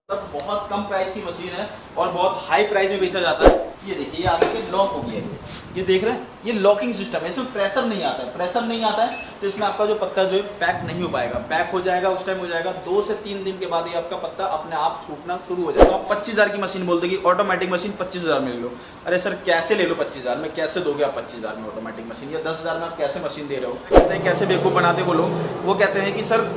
बहुत कम प्राइस की मशीन है और बहुत हाई प्राइस में बेचा जाता है। ये देखिए, ये आगे के लॉक हो गया है। ये देख रहे हैं, ये लॉकिंग सिस्टम है, इसमें प्रेशर नहीं आता है। प्रेशर नहीं आता है तो इसमें आपका जो पत्ता जो है पैक नहीं हो पाएगा। पैक हो जाएगा उस टाइम हो जाएगा 2 से 3 दिन के बाद ये आपका पत्ता अपने आप छूटना शुरू हो जाएगा। आप 25,000 की मशीन बोलते कि ऑटोमेटिक मशीन 25,000 में ले लो। अरे सर कैसे ले लो 25,000 में? कैसे दोगे आप 25,000 में ऑटोमेटिक मशीन? या 10,000 में आप कैसे मशीन दे रहे हो? कहते हैं कैसे बेवकूफ़ बनाते वो लोग। वो कहते हैं कि सर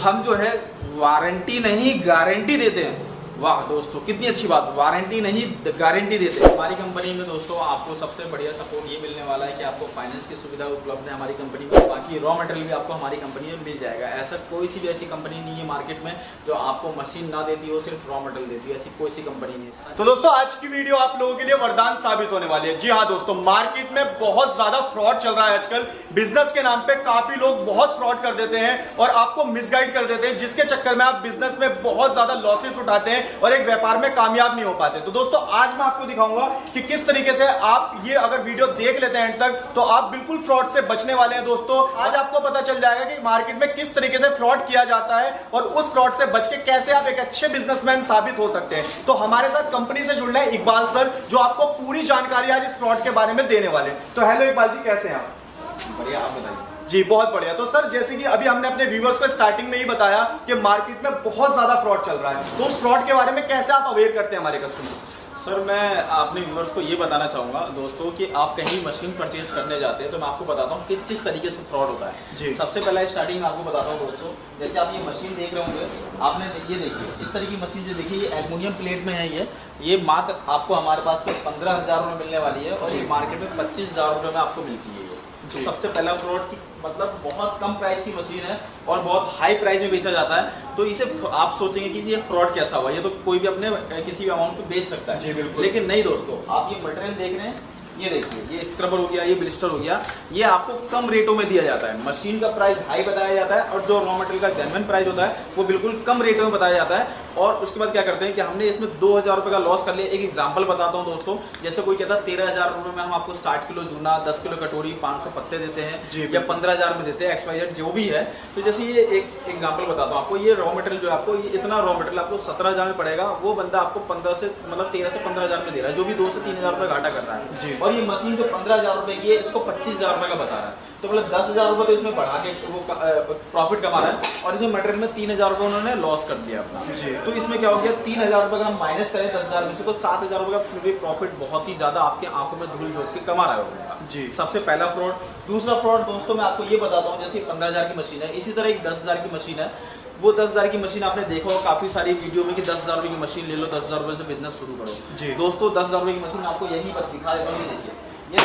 हम जो है वारंटी नहीं गारंटी देते हैं। वाह दोस्तों, कितनी अच्छी बात, वारंटी नहीं गारंटी देते हैं। हमारी कंपनी में दोस्तों आपको सबसे बढ़िया सपोर्ट ये मिलने वाला है कि आपको फाइनेंस की सुविधा उपलब्ध है हमारी कंपनी में। बाकी रॉ मटेरियल भी आपको हमारी कंपनी में मिल जाएगा। ऐसा कोई सी भी ऐसी कंपनी नहीं है मार्केट में जो आपको मशीन ना देती हो, सिर्फ रॉ मटेरियल देती है। ऐसी कोई सी कंपनी नहीं है। तो दोस्तों आज की वीडियो आप लोगों के लिए वरदान साबित होने वाली है। जी हाँ दोस्तों, मार्केट में बहुत ज्यादा फ्रॉड चल रहा है आजकल। बिजनेस के नाम पे काफी लोग बहुत फ्रॉड कर देते हैं और आपको मिसगाइड कर देते हैं, जिसके चक्कर में आप बिजनेस में बहुत ज्यादा लॉसेस उठाते हैं और एक व्यापार में कामयाब नहीं हो पाते। तो दोस्तों आज मैं आपको दिखाऊंगा कि किस तरीके से आप ये अगर वीडियो देख लेते हैं एंड तक तो आप बिल्कुल फ्रॉड से बचने वाले हैं। दोस्तों आज आपको पता चल जाएगा कि मार्केट में किस तरीके से फ्रॉड किया जाता है और उस फ्रॉड से बच के कैसे आप एक अच्छे बिजनेसमैन साबित हो सकते हैं। तो हमारे साथ कंपनी से जुड़ना है इकबाल सर, जो आपको पूरी जानकारी आज इस फ्रॉड के बारे में देने वाले। तो हेलो इकबाल जी, कैसे हैं आप? बढ़िया, आप बताइए। जी बहुत बढ़िया। तो सर जैसे कि अभी हमने अपने व्यूअर्स को स्टार्टिंग में ही बताया कि मार्केट में बहुत ज्यादा फ्रॉड चल रहा है, तो उस फ्रॉड के बारे में कैसे आप अवेयर करते हैं हमारे कस्टमर? सर मैं अपने व्यूअर्स को ये बताना चाहूँगा दोस्तों कि आप कहीं मशीन परचेज करने जाते हैं तो मैं आपको बताता हूँ किस किस तरीके से फ्रॉड होता है। जी। सबसे पहला स्टार्टिंग में आपको बताता हूँ दोस्तों, जैसे आप ये मशीन देख रहे होंगे, आपने ये देखिए इस तरह की मशीन जो देखिए ये एल्युमिनियम प्लेट में है। ये मात्र आपको हमारे पास पे 15,000 रुपये मिलने वाली है और ये मार्केट में 25,000 रुपये में आपको मिलती है। तो सबसे पहला फ्रॉड की मतलब बहुत कम प्राइस की मशीन है और बहुत हाई प्राइस में बेचा जाता है। तो इसे आप सोचेंगे कि ये फ्रॉड कैसा हुआ, ये तो कोई भी अपने किसी भी अमाउंट पे बेच सकता है। जी बिल्कुल। लेकिन नहीं दोस्तों, आप ये मटेरियल देख रहे हैं, ये देखिए ये स्क्रबर हो गया, ये ब्लिस्टर हो गया, ये आपको कम रेटों में दिया जाता है। मशीन का प्राइस हाई बताया जाता है और जो रॉ मटेरियल का जेन्युइन प्राइस होता है वो बिल्कुल कम रेटों में बताया जाता है। और उसके बाद क्या करते हैं कि हमने इसमें 2,000 रुपये का लॉस कर लिया। एक एग्जांपल बताता हूं दोस्तों, जैसे कोई कहता है 13,000 रुपये में हम आपको 60 किलो जूना, 10 किलो कटोरी, 500 पत्ते देते हैं या 15,000 में देते हैं, XYZ जो भी है। तो जैसे ये एक एग्जाम्पल बताता हूँ आपको, ये रॉ मटेरियल जो आपको ये इतना रॉ मटेरियल आपको 17,000 में पड़ेगा, वो बंदा आपको 13 से 15,000 में दे रहा है, जो भी 2 से 3,000 रुपये घाटा कर रहा है। और ये मशीन जो 15,000 रुपये की है इसको 25,000 रुपये का बता रहा है। तो मतलब 10,000 रुपये तो इसमें बढ़ा के वो प्रॉफिट कमा रहा है और इसमें मटेरियल में 3,000 रुपये उन्होंने लॉस कर दिया अपना। जी। तो इसमें क्या हो गया, 3,000 रुपये का हम माइनस करें 10,000 में से तो 7,000 रुपये का फिर भी प्रॉफिट बहुत ही ज्यादा आपके आंखों में धूल झोंक के कमा रहा होगा। जी। सबसे पहला फ्रॉड। दूसरा फ्रॉड दोस्तों मैं आपको ये बताता हूँ, जैसे 15,000 की मशीन है, इसी तरह एक 10,000 की मशीन है। वो 10,000 की मशीन आपने देखा हो काफी सारी वीडियो में कि 10,000 रुपये की मशीन ले लो, 10,000 रुपये से बिजनेस शुरू करो। जी। दोस्तों 10,000 रुपये की मशीन आपको यही पर दिखा देता हूँ, ये देखिए, ये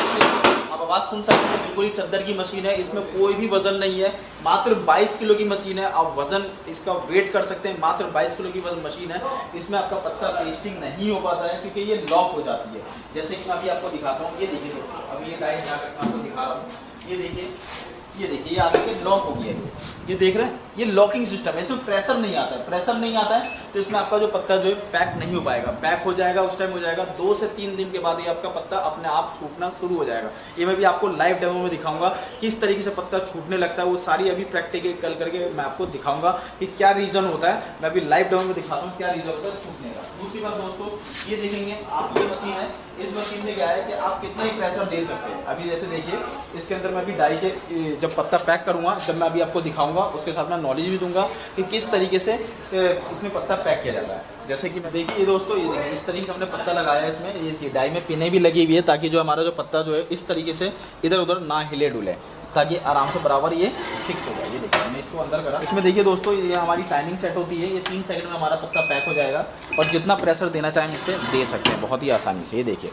आप आवाज सुन सकते हैं, बिल्कुल ही चद्दर की मशीन है, इसमें कोई भी वजन नहीं है, मात्र 22 किलो की मशीन है। आप वजन इसका वेट कर सकते हैं, मात्र 22 किलो की मशीन है। इसमें आपका पत्ता पेस्टिंग नहीं हो पाता है क्योंकि ये लॉक हो जाती है। जैसे कि मैं अभी आपको दिखाता हूँ, ये देखिए दोस्तों, अभी ये डाई यहाँ करके आपको दिखा रहा हूँ, ये देखिए, ये आगे के लॉक हो गया है। ये देख रहे हैं, ये लॉकिंग सिस्टम है, इसमें प्रेशर नहीं आता है। प्रेशर नहीं आता है तो इसमें आपका जो पत्ता जो है पैक नहीं हो पाएगा। पैक हो जाएगा उस टाइम हो जाएगा 2 से 3 दिन के बाद ये आपका पत्ता अपने आप छूटना शुरू हो जाएगा। ये मैं भी आपको लाइव डेमो में दिखाऊंगा किस तरीके से पत्ता छूटने लगता है। वो सारी अभी प्रैक्टिकल कल करके मैं आपको दिखाऊंगा कि क्या रीजन होता है। मैं अभी लाइव डेमो में दिखाता हूँ क्या रीजन होता है छूटने का। दूसरी बात दोस्तों, ये देखेंगे आप, ये मशीन है, इस मशीन में क्या है कि आप कितना ही प्रेशर दे सकते हैं। अभी जैसे देखिए इसके अंदर मैं अभी डाई के जब पत्ता पैक करूंगा, जब मैं अभी आपको दिखाऊंगा उसके साथ मैं नॉलेज भी दूंगा कि किस तरीके से इसमें पत्ता पैक किया जाता है। जैसे कि मैं देखिए दोस्तों, ये देखिए इस तरीके से हमने पत्ता लगाया है इसमें, ये डाई में पिने भी लगी हुई है ताकि जो हमारा जो पत्ता जो है इस तरीके से इधर उधर ना हिले डुले, ताकि आराम से बराबर ये फिक्स हो जाए। ये देखिए हमने इसको अंदर करा। इसमें देखिए दोस्तों ये हमारी टाइमिंग सेट होती है, ये 3 सेकंड में हमारा पत्ता पैक हो जाएगा और जितना प्रेशर देना चाहें हम इस पर दे सकते हैं बहुत ही आसानी से। ये देखिए,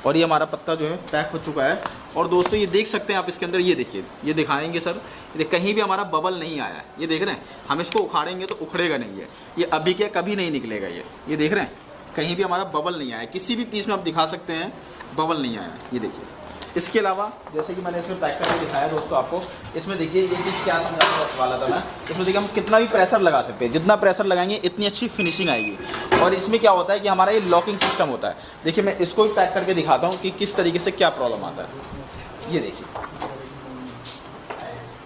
और ये हमारा पत्ता जो है पैक हो चुका है। और दोस्तों ये देख सकते हैं आप इसके अंदर, ये देखिए, ये दिखाएंगे सर, कहीं भी हमारा बबल नहीं आया है। ये देख रहे हैं, हम इसको उखाड़ेंगे तो उखड़ेगा नहीं है, ये अभी क्या कभी नहीं निकलेगा। ये देख रहे हैं, कहीं भी हमारा बबल नहीं आया, किसी भी पीस में आप दिखा सकते हैं बबल नहीं आया। ये देखिए, इसके अलावा जैसे कि मैंने इसमें पैक करके दिखाया दोस्तों आपको, इसमें देखिए ये चीज़ क्या समझाने वाला था मैं, इसमें देखिए हम कितना भी प्रेशर लगा सकते हैं, जितना प्रेशर लगाएंगे इतनी अच्छी फिनिशिंग आएगी। और इसमें क्या होता है कि हमारा ये लॉकिंग सिस्टम होता है। देखिए मैं इसको भी पैक करके दिखाता हूँ कि किस तरीके से क्या प्रॉब्लम आता है। ये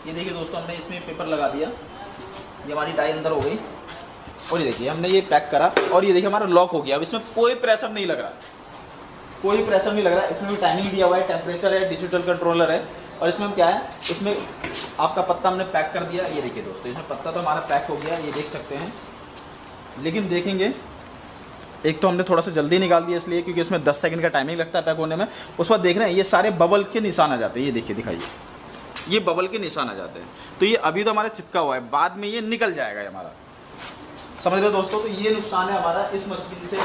देखिए दोस्तों, हमने इसमें पेपर लगा दिया, ये हमारी डाई अंदर हो गई। और ये देखिए हमने ये पैक करा और ये देखिए हमारा लॉक हो गया। अब इसमें कोई प्रेशर नहीं लग रहा, कोई प्रेशर नहीं लग रहा है। इसमें भी टाइमिंग दिया हुआ है, टेम्परेचर है, डिजिटल कंट्रोलर है। और इसमें क्या है, इसमें आपका पत्ता हमने पैक कर दिया। ये देखिए दोस्तों, इसमें पत्ता तो हमारा पैक हो गया, ये देख सकते हैं। लेकिन देखेंगे, एक तो हमने थोड़ा सा जल्दी निकाल दिया इसलिए क्योंकि इसमें 10 सेकंड का टाइमिंग लगता है पैक होने में। उस बाद देख रहे हैं ये सारे बबल के निशान आ जाते हैं। ये देखिए, दिखाइए, ये बबल के निशान आ जाते हैं। तो ये अभी तो हमारा चिपका हुआ है, बाद में ये निकल जाएगा हमारा, समझ रहे हो दोस्तों। तो ये नुकसान है हमारा इस मशीन से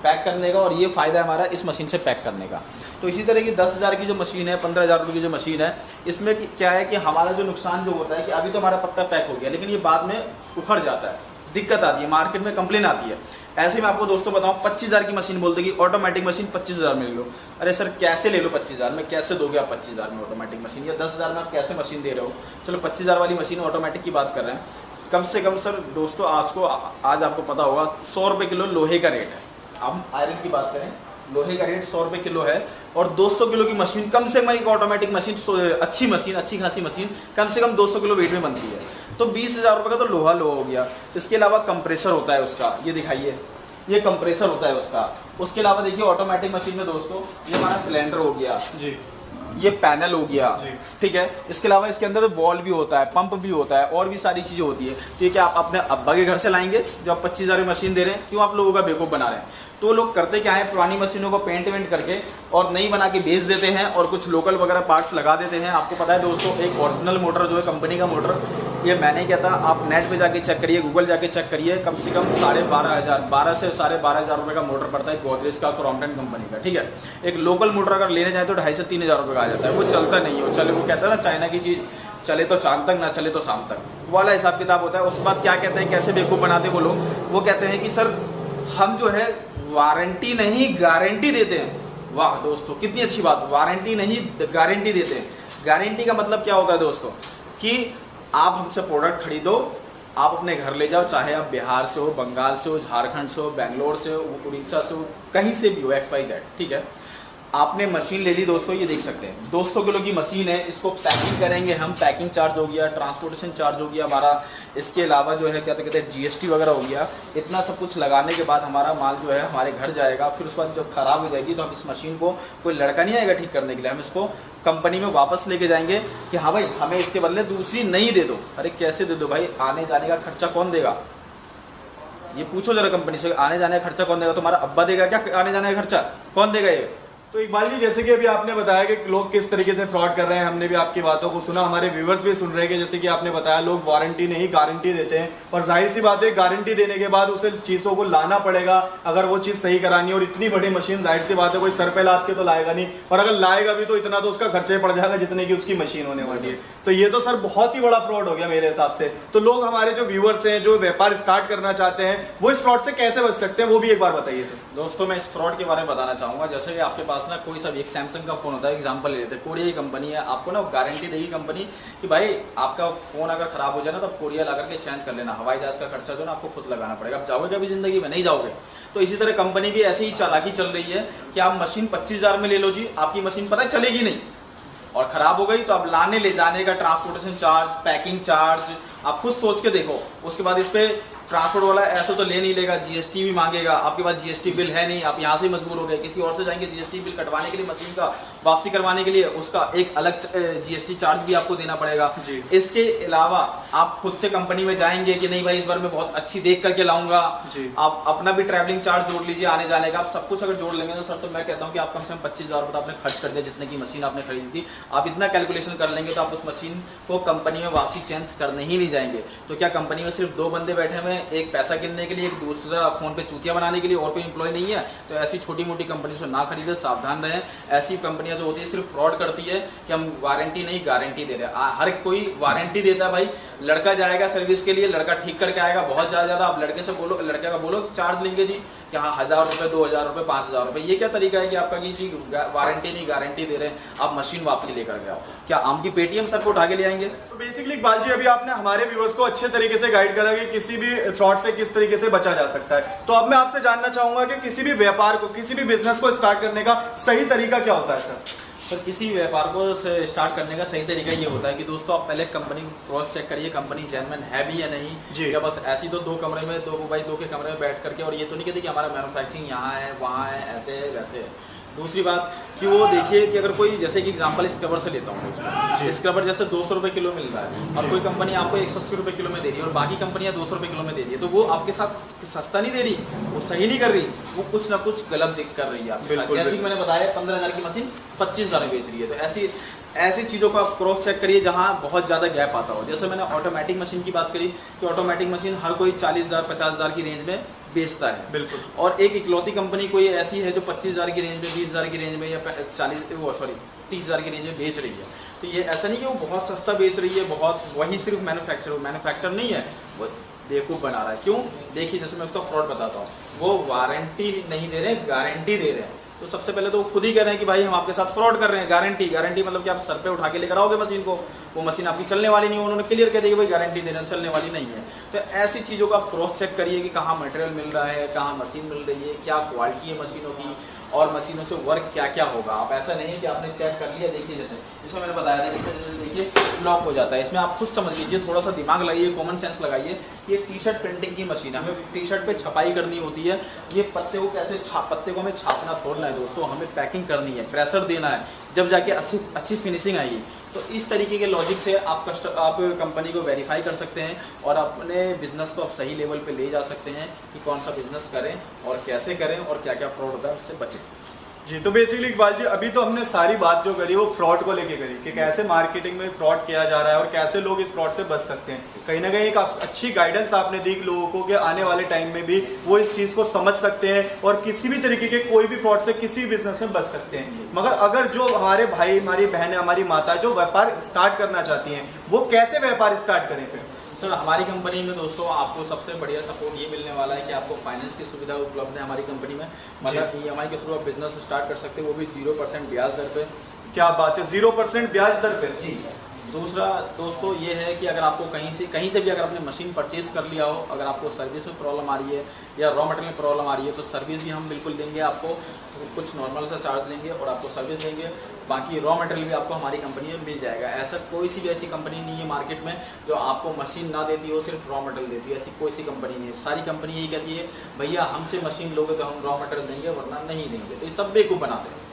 पैक करने का और ये फ़ायदा है हमारा इस मशीन से पैक करने का। तो इसी तरह की 10,000 की जो मशीन है, 15,000 रुपये की जो मशीन है, इसमें क्या है कि हमारा जो नुकसान जो होता है कि अभी तो हमारा पत्ता पैक हो गया लेकिन ये बाद में उखड़ जाता है, दिक्कत आती है, मार्केट में कंप्लेन आती है। ऐसे में आपको दोस्तों बताऊं, 25,000 की मशीन बोलते कि ऑटोमेटिक मशीन 25,000 में ले लो। अरे सर कैसे ले लो 25,000 में, कैसे दोगे आप 25,000 में ऑटोमेटिक मशीन, या 10,000 में आप कैसे मशीन दे रहे हो। चलो 25,000 वाली मशीन ऑटोमेटिक की बात कर रहे हैं, कम से कम सर दोस्तों आज आपको पता होगा 100 रुपये किलो लोहे का रेट है। हम आयरन की बात करें, लोहे का रेट 100 रुपये किलो है और 200 किलो की मशीन कम से कम, एक ऑटोमेटिक मशीन अच्छी मशीन, अच्छी खासी मशीन कम से कम 200 किलो वेट में बनती है। तो 20,000 रुपये का तो लोहा हो गया। इसके अलावा कंप्रेसर होता है उसका, ये दिखाइए, ये कंप्रेसर होता है उसका। उसके अलावा देखिए ऑटोमेटिक मशीन में दोस्तों ये हमारा सिलेंडर हो गया जी, ये पैनल हो गया, ठीक है। इसके अलावा इसके अंदर वॉल भी होता है, पंप भी होता है और भी सारी चीज़ें होती है। तो ये क्या आप अपने अब्बा के घर से लाएंगे जो आप 25,000 की मशीन दे रहे हैं, क्यों आप लोगों का बेवकूफ़ बना रहे हैं। तो लोग करते क्या है, पुरानी मशीनों को पेंट वेंट करके और नई बना के बेच देते हैं और कुछ लोकल वगैरह पार्ट्स लगा देते हैं। आपको पता है दोस्तों, एक ओरिजिनल मोटर जो है कंपनी का मोटर, ये मैंने क्या था, आप नेट पे जाके चेक करिए, गूगल जाके चेक करिए, कम से कम 12,500 से 12,500 रुपये का मोटर पड़ता है गोदरेज का, क्रॉम्पटन कंपनी का, ठीक है। एक लोकल मोटर अगर लेने जाए तो 2,500 से 3,000 रुपये का आ जाता है। वो चलता नहीं है, चले, वो कहता है ना चाइना की चीज़ चले तो चांद तक, ना चले तो शाम तक, वाला हिसाब किताब होता है। उसके बाद क्या कहते हैं, कैसे बेवकूफ़ बनाते वो लोग, वो कहते हैं कि सर हम जो है वारंटी नहीं गारंटी देते हैं। वाह दोस्तों, कितनी अच्छी बात, वारंटी नहीं गारंटी देते हैं। गारंटी का मतलब क्या होता है दोस्तों, कि आप हमसे प्रोडक्ट खरीदो, आप अपने घर ले जाओ, चाहे आप बिहार से हो, बंगाल से हो, झारखंड से हो, बेंगलोर से हो, उड़ीसा से हो, कहीं से भी हो, XYZ, ठीक है। आपने मशीन ले ली दोस्तों, ये देख सकते हैं 200 किलो की मशीन है। इसको पैकिंग करेंगे हम, पैकिंग चार्ज हो गया, ट्रांसपोर्टेशन चार्ज हो गया हमारा, इसके अलावा जो है क्या तो कहते हैं GST वगैरह हो गया। इतना सब कुछ लगाने के बाद हमारा माल जो है हमारे घर जाएगा। फिर उसके बाद जब ख़राब हो जाएगी तो हम इस मशीन को, कोई लड़का नहीं आएगा ठीक करने के लिए, हम इसको कंपनी में वापस लेके जाएंगे कि हाँ भाई हमें इसके बदले दूसरी नई दे दो। अरे कैसे दे दो भाई, आने जाने का खर्चा कौन देगा, ये पूछो जरा कंपनी से, आने जाने का खर्चा कौन देगा। तुम्हारा अब्बा देगा क्या आने जाने का खर्चा, कौन देगा ये। तो इकबाल जी, जैसे कि अभी आपने बताया कि लोग किस तरीके से फ्रॉड कर रहे हैं, हमने भी आपकी बातों को सुना, हमारे व्यूअर्स भी सुन रहे हैं कि जैसे कि आपने बताया लोग वारंटी नहीं गारंटी देते हैं। और जाहिर सी बात है, गारंटी देने के बाद उसे चीज़ों को लाना पड़ेगा अगर वो चीज़ सही करानी है। और इतनी बड़ी मशीन जाहिर सी बात है कोई सर पे लाद के तो लाएगा नहीं, और अगर लाएगा भी तो इतना तो उसका खर्चा पड़ जाएगा जितने की उसकी मशीन होने वाली है। तो ये तो सर बहुत ही बड़ा फ्रॉड हो गया मेरे हिसाब से। तो लोग हमारे जो व्यूअर्स हैं, जो व्यापार स्टार्ट करना चाहते हैं, वो इस फ्रॉड से कैसे बच सकते हैं, वो भी एक बार बताइए सर। दोस्तों मैं इस फ्रॉड के बारे में बताना चाहूँगा। जैसे कि आपके पास ना कोई सा भी एक सैमसंग का फोन होता है, एग्जांपल ले लेते हैं, कोरिया की कंपनी है, आपको ना गारंटी देगी कंपनी कि भाई आपका फोन अगर खराब हो जाए ना तो आप कोरिया ला करके चेंज कर लेना, हवाई जहाज का खर्चा जो ना आपको खुद लगाना पड़ेगा। आप जाओगे कभी जिंदगी में नहीं जाओगे। तो इसी तरह कंपनी भी ऐसे ही चालाकी चल रही है कि आप मशीन 25,000 में ले लो जी, आपकी मशीन पता है चलेगी नहीं और खराब हो गई तो आप लाने ले जाने का ट्रांसपोर्टेशन चार्ज, पैकिंग चार्ज आप खुद सोच के देखो। उसके बाद इस पे ट्रांसपोर्ट वाला ऐसा तो ले नहीं लेगा, GST भी मांगेगा, आपके पास GST बिल है नहीं, आप यहाँ से मजबूर हो गए, किसी और से जाएंगे GST बिल कटवाने के लिए, मशीन का वापसी करवाने के लिए उसका एक अलग GST चार्ज भी आपको देना पड़ेगा। इसके अलावा आप खुद से कंपनी में जाएंगे कि नहीं भाई इस बार मैं बहुत अच्छी देख करके लाऊंगा, आप अपना भी ट्रैवलिंग चार्ज जोड़ लीजिए आने जाने का, आप सब कुछ अगर जोड़ लेंगे तो सर तो मैं कहता हूँ कि आप कम से कम 25,000 रुपये आपने खर्च कर दिया जितने की मशीन आपने खरीदी थी। आप इतना कैलकुलेशन कर लेंगे तो आप उस मशीन को कंपनी में वापसी चेंज करने ही नहीं जाएंगे। तो क्या कंपनी में सिर्फ 2 बंदे बैठे हुए हैं, एक पैसा गिनने के लिए, एक दूसरा फोन पे चूतिया बनाने के लिए, और कोई एम्प्लॉय नहीं है। तो ऐसी छोटी मोटी कंपनी से ना खरीदे, सावधान रहें। ऐसी कंपनियां जो होती है सिर्फ फ्रॉड करती है कि हम वारंटी नहीं गारंटी दे रहे हैं। हर कोई वारंटी देता है भाई, लड़का जाएगा सर्विस के लिए, लड़का ठीक करके आएगा बहुत ज्यादा, आप लड़के से बोलो, लड़के का बोलो चार्ज लेंगे जी कि हाँ 1,000 रुपये, 2,000 रुपये, 5,000 रुपये। ये क्या तरीका है कि आपका कि जी वारंटी नहीं गारंटी दे रहे हैं, आप मशीन वापसी लेकर के आओ। क्या आम की पेटीएम सर को उठा के ले आएंगे। तो बेसिकली इकबाल जी, अभी आपने हमारे व्यूअर्स को अच्छे तरीके से गाइड करा कि किसी भी फ्रॉड से किस तरीके से बचा जा सकता है। तो अब मैं आपसे जानना चाहूंगा कि किसी भी व्यापार को, किसी भी बिजनेस को स्टार्ट करने का सही तरीका क्या होता है सर। सर किसी व्यापार को स्टार्ट करने का सही तरीका ये होता है कि दोस्तों आप पहले कंपनी क्रॉस चेक करिए, कंपनी जेन्युइन है भी या नहीं जी। या बस ऐसी तो दो कमरे में दो बाई दो के कमरे में बैठ करके, और ये तो नहीं कहते कि हमारा मैन्युफैक्चरिंग यहाँ है वहाँ है ऐसे है वैसे है। दूसरी बात कि वो देखिए कि अगर कोई, जैसे कि एग्जांपल स्क्रबर से लेता हूँ दोस्तों, स्क्रबर जैसे 200 रुपये किलो मिल रहा है और कोई कंपनी आपको 180 रुपये किलो में दे रही है और बाकी कंपनियां 200 रुपये किलो में दे रही है, तो वो आपके साथ सस्ता नहीं दे रही, वो सही नहीं कर रही, वो कुछ ना कुछ गलत कर रही है आपके साथ। जैसे कि मैंने बताया 15,000 की मशीन 25,000 में बेच रही है, तो ऐसी चीज़ों को आप क्रॉस चेक करिए जहाँ बहुत ज़्यादा गैप आता हो। जैसे मैंने ऑटोमेटिक मशीन की बात करी कि ऑटोमेटिक मशीन हर कोई 40,000 50,000 की रेंज में बेचता है, बिल्कुल। और एक इकलौती कंपनी कोई ऐसी है जो 25,000 की रेंज में, 20,000 की रेंज में या 30,000 की रेंज में बेच रही है। तो ये ऐसा नहीं कि वो बहुत सस्ता बेच रही है, बहुत वही सिर्फ मैन्युफैक्चर नहीं है, वो बेवकूफ़ बना रहा है। क्यों? देखिए जैसे मैं उसका फ्रॉड बताता हूँ, वो वारंटी नहीं दे रहे, गारंटी दे रहे हैं। तो सबसे पहले तो वो खुद ही कह रहे हैं कि भाई हम आपके साथ फ्रॉड कर रहे हैं। गारंटी मतलब कि आप सर पे उठा के लेकर आओगे मशीन को, वो मशीन आपकी चलने वाली नहीं है, उन्होंने क्लियर कह दिया कि भाई गारंटी दे रहे हैं, चलने वाली नहीं है। तो ऐसी चीज़ों को आप क्रॉस चेक करिए कि कहाँ मटेरियल मिल रहा है, कहाँ मशीन मिल रही है, क्या क्वालिटी है मशीनों की और मशीनों से वर्क क्या क्या होगा। आप ऐसा नहीं है कि आपने चेक कर लिया, देखिए जैसे इसमें मैंने बताया था, इसमें जैसे देखिए लॉक हो जाता है, इसमें आप खुद समझ लीजिए, थोड़ा सा दिमाग लगाइए, कॉमन सेंस लगाइए। ये टी शर्ट प्रिंटिंग की मशीन है, हमें टी शर्ट पे छपाई करनी होती है, ये पत्ते को कैसे पत्ते को हमें छापना छोड़ना है दोस्तों, हमें पैकिंग करनी है, प्रेशर देना है, जब जाके अच्छी फिनिशिंग आएगी। तो इस तरीके के लॉजिक से आप कंपनी को वेरीफाई कर सकते हैं और अपने बिजनेस को आप सही लेवल पे ले जा सकते हैं कि कौन सा बिजनेस करें और कैसे करें और क्या क्या फ्रॉड होता है उससे बचें। जी, तो बेसिकली इकबाल जी अभी तो हमने सारी बात जो करी वो फ्रॉड को लेके करी कि कैसे मार्केटिंग में फ्रॉड किया जा रहा है और कैसे लोग इस फ्रॉड से बच सकते हैं। कहीं ना कहीं एक अच्छी गाइडेंस आपने दी लोगों को कि आने वाले टाइम में भी वो इस चीज को समझ सकते हैं और किसी भी तरीके के कोई भी फ्रॉड से किसी भी बिजनेस में बच सकते हैं। मगर अगर जो हमारे भाई, हमारी बहनें, हमारी माता जो व्यापार स्टार्ट करना चाहती हैं, वो कैसे व्यापार स्टार्ट करें फिर? सर हमारी कंपनी में दोस्तों आपको सबसे बढ़िया सपोर्ट ये मिलने वाला है कि आपको फाइनेंस की सुविधा उपलब्ध है हमारी कंपनी में। मतलब EMI के थ्रू आप बिजनेस स्टार्ट कर सकते हैं, वो भी 0% ब्याज दर पे। क्या बात है, 0% ब्याज दर पे? जी। दूसरा दोस्तों ये है कि अगर आपको कहीं से भी अगर आपने मशीन परचेज कर लिया हो, अगर आपको सर्विस में प्रॉब्लम आ रही है या रॉ मटेरियल में प्रॉब्लम आ रही है, तो सर्विस भी हम बिल्कुल देंगे आपको, कुछ नॉर्मल सा चार्ज लेंगे और आपको सर्विस देंगे। बाकी रॉ मटेरियल भी आपको हमारी कंपनी में मिल जाएगा। ऐसा कोई सी भी ऐसी कंपनी नहीं है मार्केट में जो आपको मशीन ना देती हो, सिर्फ रॉ मटेरियल देती है, ऐसी कोई सी कंपनी नहीं है। सारी कंपनी यही कहती है भैया हमसे मशीन लोगे तो हम रॉ मटेरियल देंगे वरना नहीं देंगे। तो ये सब बेवकूफ़ बनाते हैं।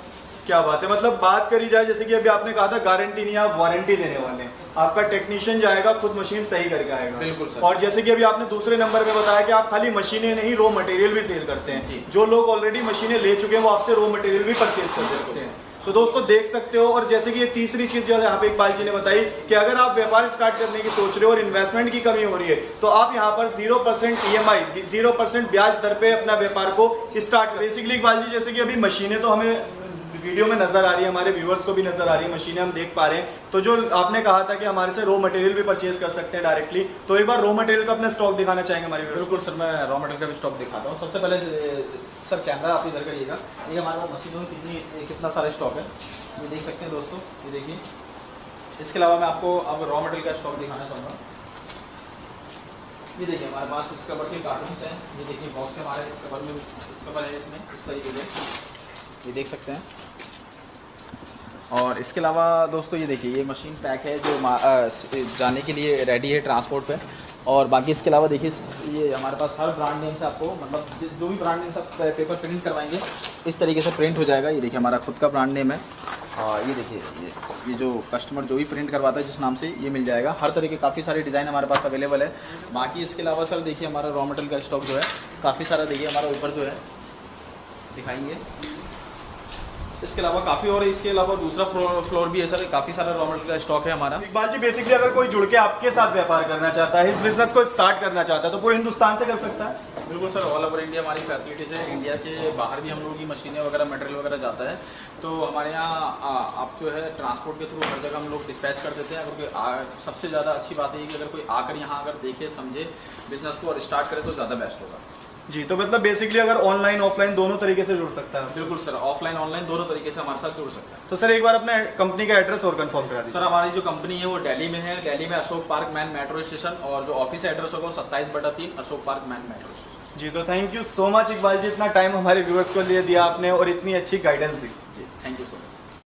क्या बात है, मतलब बात करी जाए जैसे कि अभी आपने कहा था गारंटी नहीं, आप वारंटी देने वाले हैं, आपका टेक्नीशियन जाएगा खुद मशीन सही करके आएगा। बिल्कुल सर। और जैसे कि अभी आपने दूसरे नंबर पे बताया कि आप खाली मशीनें नहीं रॉ मटेरियल भी सेल करते हैं। जो लोग ऑलरेडी मशीनें ले चुके हैं वो आपसे रॉ मटेरियल भी परचेज कर सकते हैं। तो दोस्तों देख सकते हो। और जैसे कि ये तीसरी चीज जो है यहाँ पे इकबाल जी ने बताई कि अगर आप व्यापार स्टार्ट करने की सोच रहे हो और इन्वेस्टमेंट की कमी हो रही है तो आप यहाँ पर 0% EMI 0% ब्याज दर पे अपना व्यापार को स्टार्ट। बेसिकली इकबाल जी जैसे कि अभी मशीनें तो हमें वीडियो में नजर आ रही है, हमारे व्यूअर्स को भी नजर आ रही है, मशीनें हम देख पा रहे हैं। तो जो आपने कहा था कि हमारे से रॉ मटेरियल भी परचेज कर सकते हैं डायरेक्टली, तो एक बार रॉ मटेरियल का अपना स्टॉक दिखाना चाहेंगे हमारे व्यूअर्स? बिल्कुल सर, मैं रॉ मटेरियल का भी स्टॉक दिखाता हूँ। सबसे पहले सर कैमरा आप इधर करिएगा, ये हमारे पास मशीनों में कितना सारा स्टॉक है ये देख सकते हैं दोस्तों, ये देखिए। इसके अलावा मैं आपको अब रॉ मटेरियल का स्टॉक दिखाना चाहूँगा। ये देखिए हमारे पास स्क्रबर के कार्टून्स हैं, ये देखिए बॉक्स है हमारे स्क्रबर है इसमें इस तरीके से, ये देख सकते हैं। और इसके अलावा दोस्तों ये देखिए ये मशीन पैक है जो जाने के लिए रेडी है ट्रांसपोर्ट पे। और बाकी इसके अलावा देखिए ये हमारे पास हर ब्रांड नेम से आपको मतलब जो भी ब्रांड नेम से आप पेपर प्रिंट करवाएंगे इस तरीके से प्रिंट हो जाएगा। ये देखिए हमारा खुद का ब्रांड नेम है और ये देखिए ये जो कस्टमर जो भी प्रिंट करवाता है जिस नाम से ये मिल जाएगा। हर तरह के काफ़ी सारे डिज़ाइन हमारे पास अवेलेबल है। बाकी इसके अलावा सर देखिए हमारा रॉ मटेरियल का स्टॉक जो है काफ़ी सारा देखिए हमारा ऊपर जो है दिखाएंगे। इसके अलावा काफ़ी और इसके अलावा दूसरा फ्लोर भी है सर, काफ़ी सारा रॉ मटेरियल का स्टॉक है हमारा। इकबाल जी बेसिकली अगर कोई जुड़ के आपके साथ व्यापार करना चाहता है, इस बिजनेस को स्टार्ट करना चाहता है तो पूरे हिंदुस्तान से कर सकता है? बिल्कुल सर, ऑल ओवर इंडिया हमारी फैसिलिटीज़ है। इंडिया के बाहर भी हम लोगों की मशीनें वगैरह मटेरियल वगैरह जाता है। तो हमारे यहाँ आप जो है ट्रांसपोर्ट के थ्रू हर जगह हम लोग डिस्पैच कर देते हैं। अगर सबसे ज़्यादा अच्छी बात है कि अगर कोई आकर यहाँ अगर देखे समझे बिजनेस को और स्टार्ट करे तो ज़्यादा बेस्ट होगा। जी, तो मतलब बेसिकली अगर ऑनलाइन ऑफलाइन दोनों तरीके से जुड़ सकता है? बिल्कुल सर, ऑफलाइन ऑनलाइन दोनों तरीके से हमारे साथ जुड़ सकता है। तो सर एक बार अपने कंपनी का एड्रेस और कंफर्म करा दीजिए। सर हमारी जो कंपनी है वो दिल्ली में है, दिल्ली में Ashok park main metro station, और जो ऑफिस एड्रेस होगा 27/3 Ashok park main metro station. जी, तो thank you so much Iqbal ji, इतना टाइम हमारे व्यूअर्स को लिए दिया आपने और इतनी अच्छी गाइडेंस दी।